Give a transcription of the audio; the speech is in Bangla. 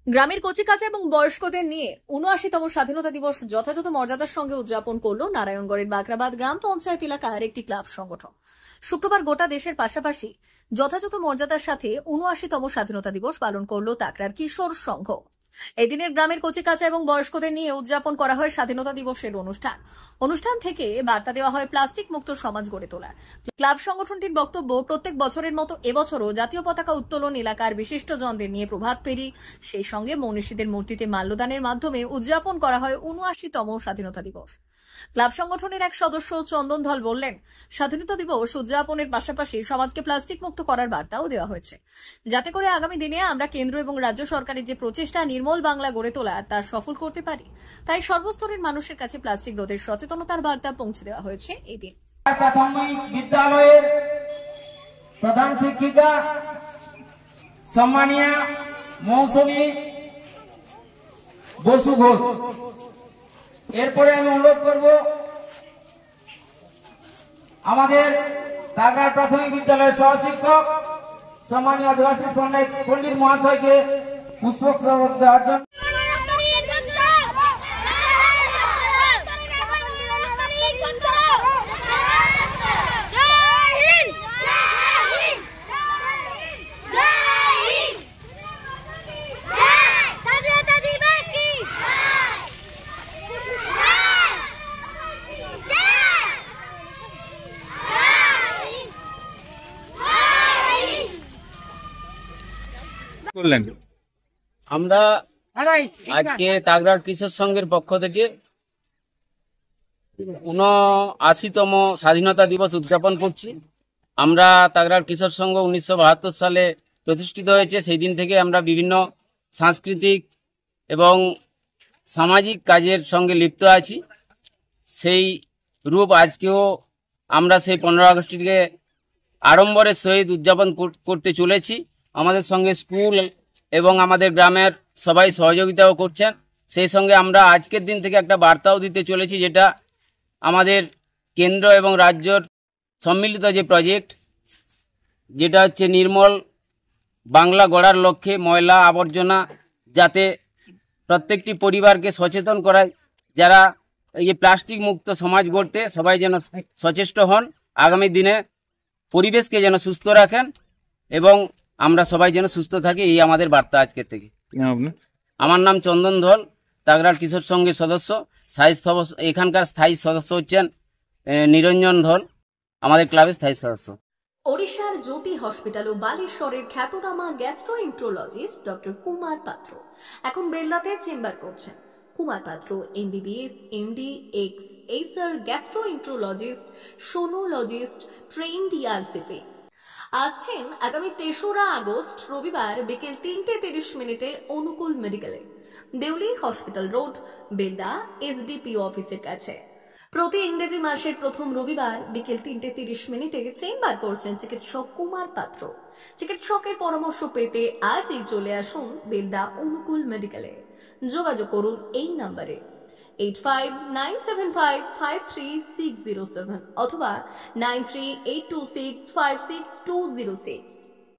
গ্রামের কচিকাঁচা এবং বয়স্কদের নিয়ে ৭৯তম স্বাধীনতা দিবস যথাযথ মর্যাদার সঙ্গে উদযাপন করল নারায়ণগড়ের বাগরাবাদ গ্রাম পঞ্চায়েত এলাকার একটি ক্লাব সংগঠন। শুক্রবার গোটা দেশের পাশাপাশি যথাযথ মর্যাদার সাথে ৭৯তম স্বাধীনতা দিবস পালন করল তাকরার কিশোর সংঘ। এদিনের গ্রামের কচিকাঁচা এবং বয়স্কদের নিয়ে উদযাপন করা হয় স্বাধীনতা দিবসের অনুষ্ঠান থেকে বার্তা দেওয়া হয় প্লাস্টিক মুক্ত সমাজ গড়ে তোলার। ক্লাব সংগঠনটির বক্তব্য, প্রত্যেক বছরের মতো এবছরও জাতীয় পতাকা উত্তোলন, এলাকার বিশিষ্টজনদের নিয়ে প্রভাত ফেরি, সেই সঙ্গে মনীষীদের মূর্তিতে মাল্যদানের মাধ্যমে উদযাপন করা হয় ৭৯তম স্বাধীনতা দিবস। ক্লাব সংগঠনের এক সদস্য চন্দন ধল বললেন, স্বাধীনতা দিবস উদযাপনের পাশাপাশি সমাজকে প্লাস্টিক মুক্ত করার বার্তাও দেওয়া হয়েছে, যাতে করে আগামী দিনে আমরা কেন্দ্র এবং রাজ্য সরকারের যে প্রচেষ্টা নির্মল বাংলা গড়ে তোলা তা সফল করতে পারি। তাই সর্বস্তরের মানুষের কাছে প্লাস্টিক রোধের সচেতনতার বার্তা পৌঁছে দেওয়া হয়েছে এই দিন। প্রাথমিক বিদ্যালয়ের প্রধান শিক্ষিকা সম্মানীয় মৌসুমী বসু ঘোষ, এরপরে আমি অনুরোধ করব আমাদের তাগরার প্রাথমিক বিদ্যালয়ের সহশিক্ষক সম্মানীয় আদিবাসী পণ্ডিত মহাশয়কে পুষ্পস্তবক দেওয়ার জন্য। আমরা আজকে তাগরার কিশোর সংঘের পক্ষ থেকে ৭৯তম স্বাধীনতা দিবস উদযাপন করছি। আমরা তাগরার কিশোর সংঘ ১৯৭২ সালে প্রতিষ্ঠিত হয়েছে। সেই দিন থেকে আমরা বিভিন্ন সাংস্কৃতিক এবং সামাজিক কাজের সঙ্গে লিপ্ত আছি। সেই রূপ আজকেও আমরা সেই ১৫ আগস্টটিকে আড়ম্বরের সহিত উদযাপন করতে চলেছি। আমাদের সঙ্গে স্কুল এবং আমাদের গ্রামের সবাই সহযোগিতাও করছেন। সেই সঙ্গে আমরা আজকের দিন থেকে একটা বার্তাও দিতে চলেছি, যেটা আমাদের কেন্দ্র এবং রাজ্যর সম্মিলিত যে প্রজেক্ট, যেটা হচ্ছে নির্মল বাংলা গড়ার লক্ষ্যে ময়লা আবর্জনা যাতে প্রত্যেকটি পরিবারকে সচেতন করায়, যারা এই প্লাস্টিক মুক্ত সমাজ গড়তে সবাই যেন সচেষ্ট হন, আগামী দিনে পরিবেশকে যেন সুস্থ রাখেন এবং আমরা সবাই যেন সুস্থ থাকি, এই আমাদের বার্তা আজকের থেকে। আমার নাম চন্দন ধল, তাগরার কিশোর সংঘের সদস্য। এখানকার স্থায়ী সদস্য হচ্ছেন নিরঞ্জন ধল, আমাদের ক্লাবের স্থায়ী সদস্য। ওড়িশার জ্যোতি হসপিটাল ও বালেশ্বরের খ্যাতনামা গ্যাস্ট্রোএন্টারোলজিস্ট ডক্টর কুমার পাত্র এখন বেলদাতে চেম্বার করছেন। কুমার পাত্র MBBS, MD, এক্স-এসার গ্যাস্ট্রোএন্টারোলজিস্ট, সোনোলজিস্ট, ট্রেইনড ERCP। আসছেন আগামী ৩রা আগস্ট রবিবার বিকেল ৩:৩০ অনুকূল মেডিকেলে, Deuli hospital road, Belda, SDPO অফিসের কাছে। প্রতি ইংরেজি মাসের প্রথম রবিবার বিকেল ৩:৩০ চেম্বার করছেন চিকিৎসক কুমার পাত্র। চিকিৎসকের পরামর্শ পেতে আজই চলে আসুন বেলদা অনুকূল মেডিকেলে। যোগাযোগ করুন এই নাম্বারে 8597553607 অথবা 9382656206।